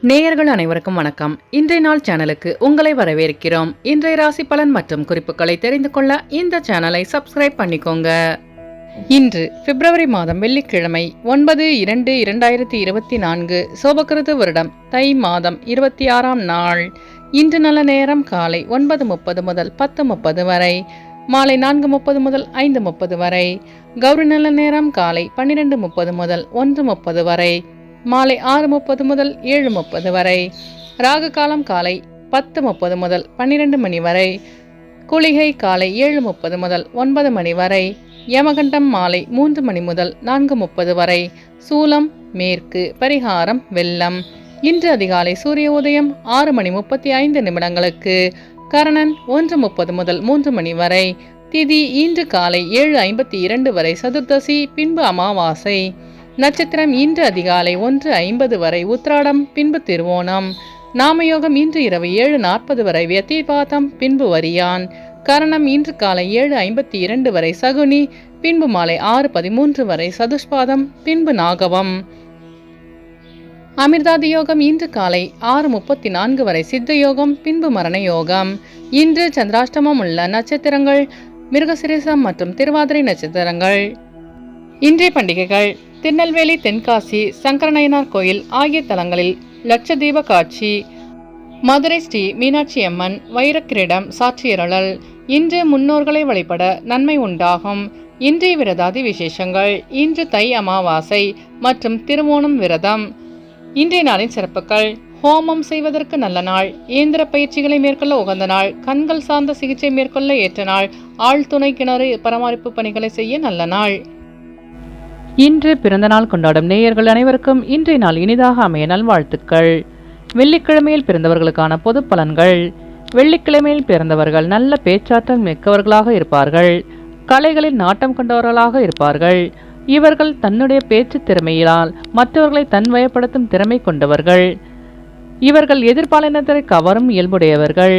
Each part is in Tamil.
நேயர்கள் அனைவருக்கும் வணக்கம். இன்றைய நாள் சேனலுக்கு உங்களை வரவேற்கிறோம். இன்றைய ராசி பலன் மற்றும் குறிப்புகளை தெரிந்து கொள்ள இந்த சேனலை சப்ஸ்கிரைப் பண்ணிக்கோங்க. இன்று பிப்ரவரி மாதம் வெள்ளிக்கிழமை 9/2/2024 சோபகிருது வருடம் தை மாதம் 26ஆம் நாள். இன்று நல்ல நேரம் காலை 9:30 முதல் 10:30 வரை, மாலை 4:30 முதல் 5:30 வரை. கௌரி நல்ல நேரம் காலை 12:30 முதல் 1:30 வரை, மாலை 6:30 முதல் 7:30 வரை. ராகு காலம் காலை 10:30 முதல் 12 மணி வரை. குளிகை காலை 7:30 முதல் 9 மணி வரை. யமகண்டம் மாலை 3 மணி முதல் 4:30 வரை. சூலம் மேற்கு. பரிகாரம் வெள்ளம். இன்று அதிகாலை சூரிய உதயம் 6:35 கரணன் 1:30 முதல் 3 மணி வரை. திதி இன்று காலை 7:52 வரை சதுர்தசி, பின்பு அமாவாசை. நட்சத்திரம் இன்று அதிகாலை 1:50 வரை உத்திராடம், பின்பு திருவோணம். நாமயோகம் இன்று இரவு 7:40 வரை வியத்திபாதம், பின்பு வரியான். கரணம் இன்று காலை 7:52 வரை சகுனி, பின்பு மாலை 6:13 வரை சதுஷ்பாதம், பின்பு நாகவம். அமிர்தாதி யோகம் இன்று காலை 6:34 வரை சித்த யோகம், பின்பு மரண யோகம். இன்று சந்திராஷ்டமம் உள்ள நட்சத்திரங்கள் மிருகசிரீசம் மற்றும் திருவாதிரை நட்சத்திரங்கள். இன்றைய பண்டிகைகள்: திருநெல்வேலி, தென்காசி சங்கரநயனார் கோயில் ஆகிய தலங்களில் லட்சதீப காட்சி. மதுரை ஸ்ரீ மீனாட்சி அம்மன் வைரக்கிரீடம் சாற்றியருளல். இன்று முன்னோர்களை வழிபட நன்மை உண்டாகும். இன்றைய விரதாதி விசேஷங்கள்: இன்று தை அமாவாசை மற்றும் திருவோணம் விரதம். இன்றைய நாளின் சிறப்புகள்: ஹோமம் செய்வதற்கு நல்ல நாள், இயந்திர பயிற்சிகளை மேற்கொள்ள உகந்த நாள், கண்கள் சார்ந்த சிகிச்சை மேற்கொள்ள ஏற்ற நாள், ஆழ்துணை கிணறு பராமரிப்பு பணிகளை செய்ய நல்ல நாள். இன்று பிறந்த நாள் கொண்டாடும் நேயர்கள் அனைவருக்கும் இன்றைய நாள் இனிதாக அமைய நல்வாழ்த்துக்கள். வெள்ளிக்கிழமையில் பிறந்தவர்களுக்கான பொது பலன்கள்: வெள்ளிக்கிழமையில் பிறந்தவர்கள் நல்ல பேச்சாற்றல் மிக்கவர்களாக இருப்பார்கள். கலைகளில் நாட்டம் கொண்டவர்களாக இருப்பார்கள். இவர்கள் தன்னுடைய பேச்சு திறமையினால் மற்றவர்களை தன்வயப்படுத்தும் திறமை கொண்டவர்கள். இவர்கள் எதிர்பாலினத்தை கவரும் இயல்புடையவர்கள்.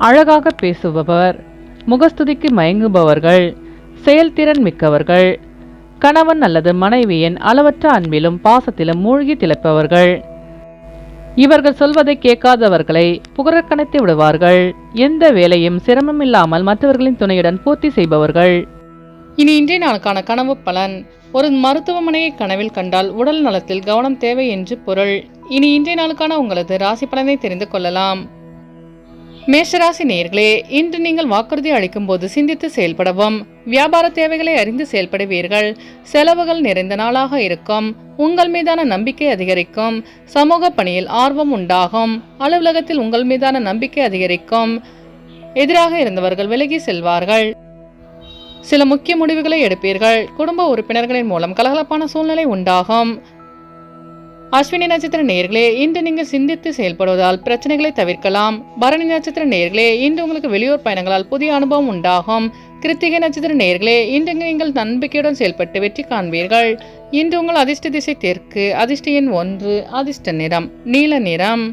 அழகாக பேசுபவர், முகஸ்துதிக்கு மயங்குபவர்கள், செயல்திறன் மிக்கவர்கள். கணவன் அல்லது மனைவியின் அளவற்ற அன்பிலும் பாசத்திலும் மூழ்கி திளைப்பவர்கள். இவர்கள் சொல்வதை கேட்காதவர்களை புகழக்கணைத்து விடுவார்கள். எந்த வேலையும் சிரமம் இல்லாமல் மற்றவர்களின் துணையுடன் பூர்த்தி செய்பவர்கள். இனி இன்றைய நாளுக்கான கனவு பலன்: ஒரு மருத்துவமனையை கனவில் கண்டால் உடல் நலத்தில் கவனம் தேவை என்று பொருள். இனி இன்றைய நாளுக்கான உங்களது ராசி பலனை தெரிந்து கொள்ளலாம். மேஷராசி நேயர்களே, இன்று நீங்கள் வாக்குறுதி அளிக்கும் போது சிந்தித்து செயல்படவும், வியாபார தேவைகளை அறிந்து செயல்படுவீர்கள். செலவுகள் நிறைந்த நாளாக இருக்கும். உங்கள் மீதான நம்பிக்கை அதிகரிக்கும். சமூக பணியில் ஆர்வம் உண்டாகும். அலுவலகத்தில் உங்கள் மீதான நம்பிக்கை அதிகரிக்கும். எதிராக இருந்தவர்கள் விலகி செல்வார்கள். சில முக்கிய முடிவுகளை எடுப்பீர்கள். குடும்ப உறுப்பினர்களின் மூலம் கலகலப்பான சூழ்நிலை உண்டாகும். அஸ்வினி நட்சத்திர நேயர்களே, இன்று நீங்கள் சிந்தித்து செயல்படுவதால் பிரச்சனைகளை தவிர்க்கலாம். பரணி நட்சத்திர நேயர்களே, இன்று உங்களுக்கு வெளியூர் பயணங்களால் புதிய அனுபவம் உண்டாகும். கிருத்திகை நட்சத்திர நேயர்களே, இன்று நீங்கள் நம்பிக்கையுடன் செயல்பட்டு வெற்றி காண்பீர்கள். இன்று உங்கள் அதிர்ஷ்ட திசை தெற்கு. அதிர்ஷ்ட எண் 1. அதிர்ஷ்ட நிறம் நீல நிறம்.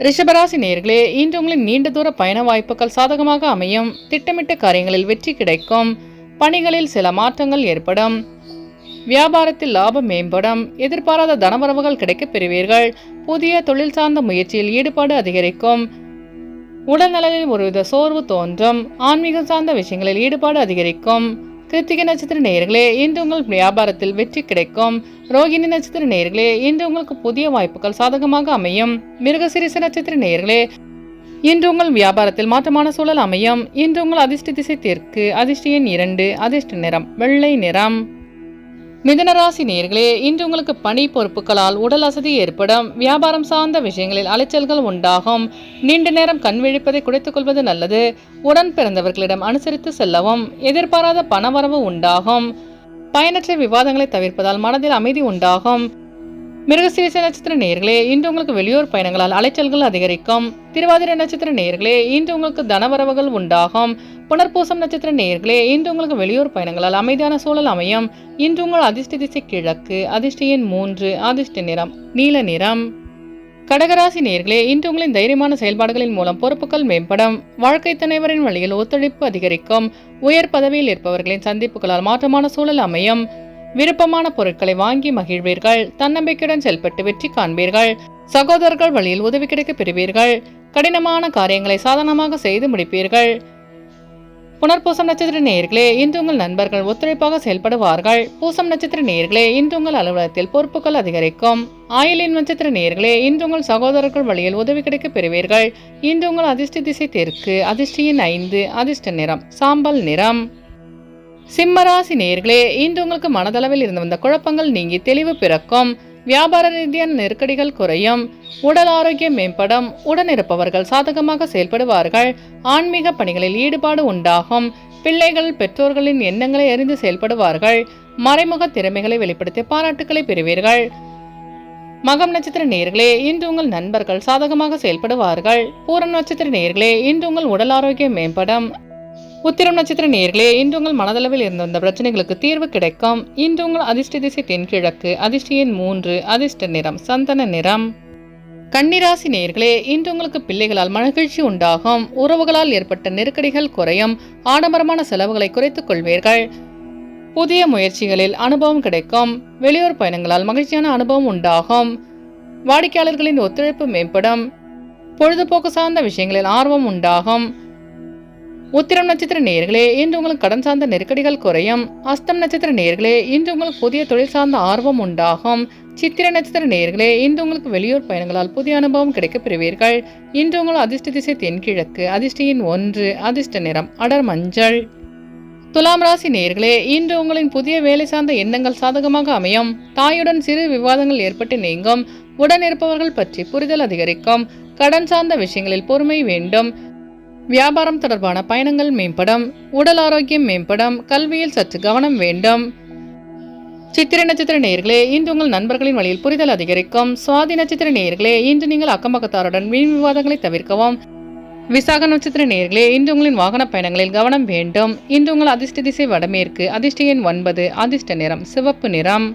ரிஷபராசி நேயர்களே, இன்று உங்களின் நீண்ட தூர பயண வாய்ப்புகள் சாதகமாக அமையும். திட்டமிட்ட காரியங்களில் வெற்றி கிடைக்கும். பணிகளில் சில மாற்றங்கள் ஏற்படும். வியாபாரத்தில் லாபம் மேம்படும். எதிர்பாராத தனவரவுகள் கிடைக்கப் பெறுவீர்கள். புதிய தொழில் சார்ந்த முயற்சியில் ஈடுபாடு அதிகரிக்கும். உடல் நலனில் ஒருவித சோர்வு தோன்றும். ஆன்மீகம் சார்ந்த விஷயங்களில் ஈடுபாடு அதிகரிக்கும். கிருத்திகை நட்சத்திர நேயர்களே, இன்று உங்கள் வியாபாரத்தில் வெற்றி கிடைக்கும். ரோகிணி நட்சத்திர நேயர்களே, இன்று உங்களுக்கு புதிய வாய்ப்புகள் சாதகமாக அமையும். மிருகசீரிஷ நட்சத்திர நேயர்களே, இன்று உங்கள் வியாபாரத்தில் மாற்றமான சூழல் அமையும். இன்று உங்கள் அதிர்ஷ்ட திசை தெற்கு. அதிர்ஷ்ட எண் 2. அதிர்ஷ்ட நிறம் வெள்ளை நிறம். மிதுனராசி நேயர்களே, இன்று உங்களுக்கு பணி பொறுப்புகளால் உடல் அசதி ஏற்படும். வியாபாரம் சார்ந்த விஷயங்களில் அலைச்சல்கள் உண்டாகும். நீண்ட நேரம் கண் விழிப்பதை குறைத்துக் கொள்வது நல்லது. உடன் பிறந்தவர்களிடம் அனுசரித்து செல்லவும். எதிர்பாராத பணவரவு உண்டாகும். பயனற்ற விவாதங்களை தவிர்ப்பதால் மனதில் அமைதி உண்டாகும். மிருகசீரிஷ நட்சத்திர நேயர்களே, இன்று உங்களுக்கு வெளியூர் பயணங்களால் அலைச்சல்கள் அதிகரிக்கும். திருவாதிரை நட்சத்திர நேயர்களே, இன்று உங்களுக்கு தனவரவுகள் உண்டாகும். புனர்பூசம் நட்சத்திர நேயர்களே, இன்று உங்களுக்கு வெளியூர் பயணங்களால் அமைதியான சூழல் அமையும். இன்று உங்கள் அதிர்ஷ்ட திசை கிழக்கு. அதிர்ஷ்ட எண் 3. அதிர்ஷ்ட நிறம் நீல நிறம். கடகராசி நேயர்களே, இன்று உங்களின் தைரியமான செயல்பாடுகளின் மூலம் பொறுப்புகள் மேம்படும். வாழ்க்கை துணைவரின் வழியில் ஒத்துழைப்பு அதிகரிக்கும். உயர் பதவியில் இருப்பவர்களின் சந்திப்புகளால் மாற்றமான சூழல் அமையும். விருப்பமான பொருட்களை வாங்கி மகிழ்வீர்கள். தன்னம்பிக்கையுடன் செயல்பட்டு வெற்றி காண்பீர்கள். சகோதரர்கள் வழியில் உதவி கிடைக்க பெறுவீர்கள். கடினமான காரியங்களை சாதனமாக செய்து முடிப்பீர்கள். புனர்பூசம் நட்சத்திர நேயர்களே, இன்று உங்கள் நண்பர்கள் ஒத்துழைப்பாக செயல்படுவார்கள். பூசம் நட்சத்திர நேயர்களே, இன்று உங்கள் அலுவலகத்தில் பொறுப்புகள் அதிகரிக்கும். ஆயிலின் நட்சத்திர நேயர்களே, இன்று உங்கள் சகோதரர்கள் வழியில் உதவி கிடைக்க பெறுவீர்கள். இன்று உங்கள் அதிர்ஷ்ட திசை தெற்கு, அதிர்ஷ்டியின் 5, அதிர்ஷ்ட நிறம் சாம்பல் நிறம். சிம்மராசி நேயர்களே, இன்று உங்களுக்கு மனதளவில் இருந்து வந்த குழப்பங்கள் நீங்கி தெளிவு பிறக்கும். வியாபார ரீதியான நெருக்கடிகள் குறையும். உடல் ஆரோக்கியம் மேம்படும். உடனிருப்பவர்கள் சாதகமாக செயல்படுவார்கள். ஆன்மீக பணிகளில் ஈடுபாடு உண்டாகும். பிள்ளைகள் பெற்றோர்களின் எண்ணங்களை அறிந்து செயல்படுவார்கள். மறைமுக திறமைகளை வெளிப்படுத்தி பாராட்டுக்களை பெறுவீர்கள். மகம் நட்சத்திர நேயர்களே, இன்று உங்கள் நண்பர்கள் சாதகமாக செயல்படுவார்கள். பூரம் நட்சத்திர நேயர்களே, இன்று உங்கள் உடல் ஆரோக்கியம் மேம்படும். உத்திரம் நட்சத்திர நேயர்களே, இன்று உங்கள் மனதளவில் இருந்த வந்த பிரச்சனைகளுக்கு தீர்வு கிடைக்கும். இன்று உங்கள் அதிர்ஷ்ட திசை தென்கிழக்கு, அதிர்ஷ்ட எண் 3, அதிர்ஷ்ட நிறம் சந்தன நிறம். கன்னிராசி நேயர்களே, இன்று உங்களுக்கு பிள்ளைகளால் மகிழ்ச்சி உண்டாகும். உறவுகளால் ஏற்பட்ட நெருக்கடிகள் குறையும். ஆடம்பரமான செலவுகளை குறைத்துக் கொள்வீர்கள். புதிய முயற்சிகளில் அனுபவம் கிடைக்கும். வெளியூர் பயணங்களால் மகிழ்ச்சியான அனுபவம் உண்டாகும். வாடிக்கையாளர்களின் ஒத்துழைப்பு மேம்படும். பொழுதுபோக்கு சார்ந்த விஷயங்களில் ஆர்வம் உண்டாகும். உத்திரம் நட்சத்திர நேயர்களே, இன்று உங்களுக்கு கடன் சார்ந்த நெருக்கடிகள் குறையும். அஸ்தம் நட்சத்திர நேயர்களே, இன்று உங்களுக்கு புதிய தொழில் சார்ந்த ஆர்வம் உண்டாகும். சித்திரை நட்சத்திர நேயர்களே, இன்று உங்களுக்கு வெளியூர் பயணங்களால் புதிய அனுபவம் கிடைக்க பெறுவீர்கள். இன்று உங்கள் அதிர்ஷ்ட திசை தென்கிழக்கு, அதிர்ஷ்ட எண் 1, அதிர்ஷ்ட நிறம் அடர் மஞ்சள். துலாம் ராசி நேயர்களே, இன்று உங்களின் புதிய வேலை சார்ந்த எண்ணங்கள் சாதகமாக அமையும். தாயுடன் சிறு விவாதங்கள் ஏற்பட்டு நீங்கும். உடன் இருப்பவர்கள் பற்றி புரிதல் அதிகரிக்கும். கடன் சார்ந்த விஷயங்களில் பொறுமை வேண்டும். வியாபாரம் தொடர்பான பயணங்கள் மேம்படும். உடல் ஆரோக்கியம் மேம்படும். கல்வியில் சற்று கவனம் வேண்டும். சித்திரை நட்சத்திர நேயர்களே, இன்று உங்கள் நண்பர்களின் வழியில் புரிதல் அதிகரிக்கும். சுவாதி நட்சத்திர நேயர்களே, இன்று நீங்கள் அக்கம்பக்கத்தாருடன் வீண் விவாதங்களை தவிர்க்கவும். விசாக நட்சத்திர நேயர்களே, இன்று உங்களின் வாகன பயணங்களில் கவனம் வேண்டும். இன்று உங்கள் அதிர்ஷ்ட திசை வடமேற்கு, அதிர்ஷ்ட எண் 9, அதிர்ஷ்ட நிறம் சிவப்பு நிறம்.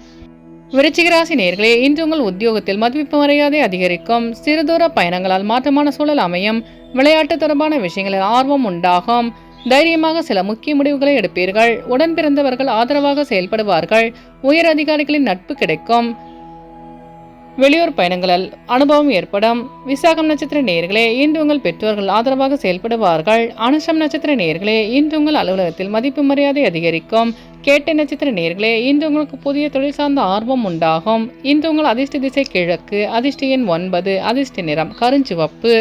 விருச்சிக ராசி நேயர்களே, இன்று உங்கள் உத்தியோகத்தில் மதிப்பு மரியாதை அதிகரிக்கும். சிறுதூர பயணங்களால் மாற்றமான சூழல் அமையும். விளையாட்டு தொடர்பான விஷயங்களில் ஆர்வம் உண்டாகும். தைரியமாக சில முக்கிய முடிவுகளை எடுப்பீர்கள். உடன் பிறந்தவர்கள் ஆதரவாக செயல்படுவார்கள். உயர் அதிகாரிகளின் நட்பு கிடைக்கும். வெளியூர் பயணங்களால் அனுபவம் ஏற்படும். விசாகம் நட்சத்திர நேயர்களே, இன்று உங்கள் பெற்றோர்கள் ஆதரவாக செயல்படுவார்கள். அனுஷம் நட்சத்திர நேயர்களே, இன்று உங்கள் அலுவலகத்தில் மதிப்பு மரியாதை அதிகரிக்கும். கேட்டை நட்சத்திர நேயர்களே, இன்று உங்களுக்கு புதிய தொழில் சார்ந்த ஆர்வம் உண்டாகும். இன்று உங்கள் அதிர்ஷ்ட திசை கிழக்கு, அதிர்ஷ்ட எண் 9, அதிர்ஷ்ட நிறம் கருஞ்சிவப்பு.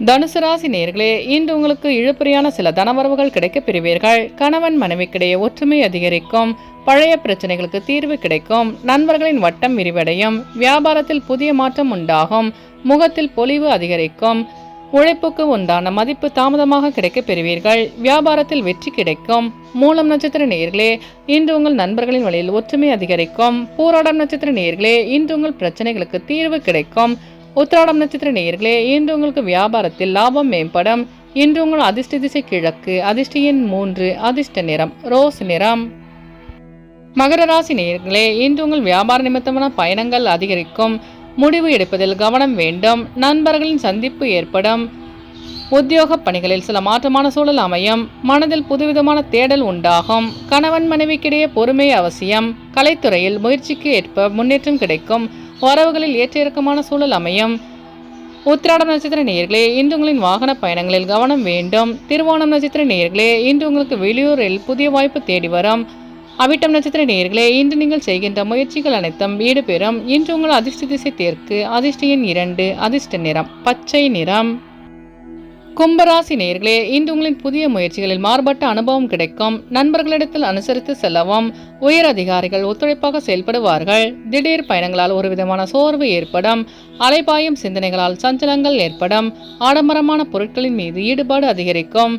தனுசு ராசி நேயர்களே, இன்று உங்களுக்கு இழுபறியான சில தனவரவுகள் கிடைக்க பெறுவீர்கள். கணவன் மனைவிக்கிடையே ஒற்றுமை அதிகரிக்கும். பழைய பிரச்சனைகளுக்கு தீர்வு கிடைக்கும். நண்பர்களின் வட்டம் விரிவடையும். வியாபாரத்தில் புதிய மாற்றம் உண்டாகும். முகத்தில் பொலிவு அதிகரிக்கும். உழைப்புக்கு உண்டான மதிப்பு தாமதமாக கிடைக்க பெறுவீர்கள். வியாபாரத்தில் வெற்றி கிடைக்கும். மூலம் நட்சத்திர நேயர்களே, இன்று உங்கள் நண்பர்களின் வழியில் ஒற்றுமை அதிகரிக்கும். பூராடம் நட்சத்திர நேயர்களே, இன்று உங்கள் பிரச்சனைகளுக்கு தீர்வு கிடைக்கும். உத்திராடம் நட்சத்திர நேயர்களே, இன்று உங்களுக்கு வியாபாரத்தில் லாபம் மேம்படும். இன்று உங்கள் அதிர்ஷ்ட திசை கிழக்கு, அதிர்ஷ்ட எண் 3, அதிர்ஷ்ட நிறம் ரோஸ் நிறம். மகர ராசி நேயர்களே, இன்று உங்கள் வியாபார நிமித்தமான பயணங்கள் அதிகரிக்கும். முடிவு எடுப்பதில் கவனம் வேண்டும். நண்பர்களின் சந்திப்பு ஏற்படும். உத்தியோக பணிகளில் சில மாற்றமான சூழல் அமையும். மனதில் புதுவிதமான தேடல் உண்டாகும். கணவன் மனைவிக்கிடையே பொறுமை அவசியம். கலைத்துறையில் முயற்சிக்கு ஏற்ப முன்னேற்றம் கிடைக்கும். வரவுகளில் ஏற்ற இறக்கமான சூழல் அமையும். உத்திராடம் நட்சத்திர நேயர்களே, இன்று உங்களின் வாகன பயணங்களில் கவனம் வேண்டும். திருவோணம் நட்சத்திர நேயர்களே, இன்று உங்களுக்கு வெளியூரில் புதிய வாய்ப்பு தேடி வரும். அவிட்டம் நட்சத்திர நேயர்களே, இன்று நீங்கள் செய்கின்ற முயற்சிகள் அனைத்தும் ஈடுபெறும். இன்று உங்கள் அதிர்ஷ்ட திசை தெற்கு, அதிர்ஷ்ட எண் 2, அதிர்ஷ்ட நிறம் பச்சை நிறம். கும்பராசி நேயர்களே, இன்று உங்களின் புதிய முயற்சிகளில் மாறுபட்ட அனுபவம் கிடைக்கும். நண்பர்களிடத்தில் அனுசரித்து செல்லவும். உயர் அதிகாரிகள் ஒத்துழைப்பாக செயல்படுவார்கள். திடீர் பயணங்களால் ஒரு விதமான சோர்வு ஏற்படும். அலைபாயும் சிந்தனைகளால் சஞ்சலங்கள் ஏற்படும். ஆடம்பரமான பொருட்களின் மீது ஈடுபாடு அதிகரிக்கும்.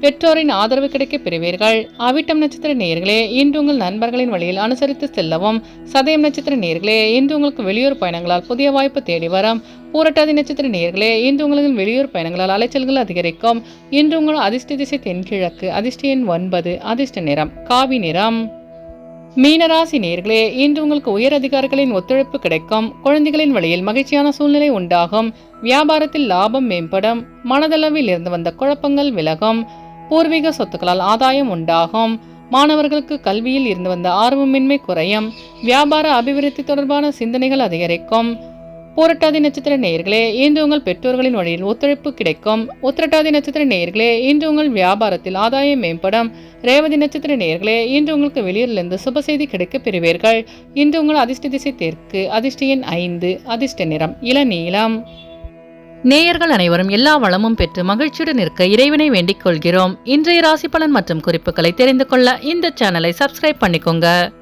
பெற்றோரின் ஆதரவு கிடைக்க பெறுவீர்கள். அவிட்டம் நட்சத்திர நேயர்களே, இன்று உங்கள் நண்பர்களின் வழியில் அனுசரித்து செல்லவும். சதயம் நட்சத்திர நேயர்களே, இன்று உங்களுக்கு வெளியூர் பயணங்களால் புதிய வாய்ப்பு தேடி வரும். பூரட்டாதி நட்சத்திர நேயர்களே, இன்று உங்களின் வெளியூர் பயணங்களால் அலைச்சல்கள் அதிகரிக்கும். இன்று உங்கள் அதிர்ஷ்ட திசை தென்கிழக்கு, அதிர்ஷ்ட எண் 9, அதிர்ஷ்ட நிறம் காவி நிறம். மீனராசி நேயர்களே, இன்று உங்களுக்கு உயர் அதிகாரிகளின் ஒத்துழைப்பு கிடைக்கும். குழந்தைகளின் வழியில் மகிழ்ச்சியான சூழ்நிலை உண்டாகும். வியாபாரத்தில் லாபம் மேம்படும். மனதளவில் இருந்து வந்த குழப்பங்கள் விலகும். பூர்வீக சொத்துக்களால் ஆதாயம் உண்டாகும். மாணவர்களுக்கு கல்வியில் இருந்து வந்த ஆர்வமின்மை குறையும். வியாபார அபிவிருத்தி தொடர்பான சிந்தனைகள் அதிகரிக்கும். பூரட்டாதி நட்சத்திர நேயர்களே, இன்று உங்கள் பெற்றோர்களின் வழியில் ஒத்துழைப்பு கிடைக்கும். உத்திரட்டாதி நட்சத்திர நேயர்களே, இன்று உங்கள் வியாபாரத்தில் ஆதாயம் மேம்படும். ரேவதி நட்சத்திர நேயர்களே, இன்று உங்களுக்கு வெளியூரிலிருந்து சுப செய்தி கிடைக்கப் பெறுவீர்கள். இன்று உங்கள் அதிர்ஷ்ட திசை தெற்கு, அதிர்ஷ்ட எண் 5, அதிர்ஷ்ட நிறம் இளநீலம். நேயர்கள் அனைவரும் எல்லா வளமும் பெற்று மகிழ்ச்சியுடன் இருக்க இறைவனை வேண்டிக் கொள்கிறோம். இன்றைய ராசி பலன் மற்றும் குறிப்புகளை தெரிந்து கொள்ள இந்த சேனலை சப்ஸ்கிரைப் பண்ணிக்கோங்க.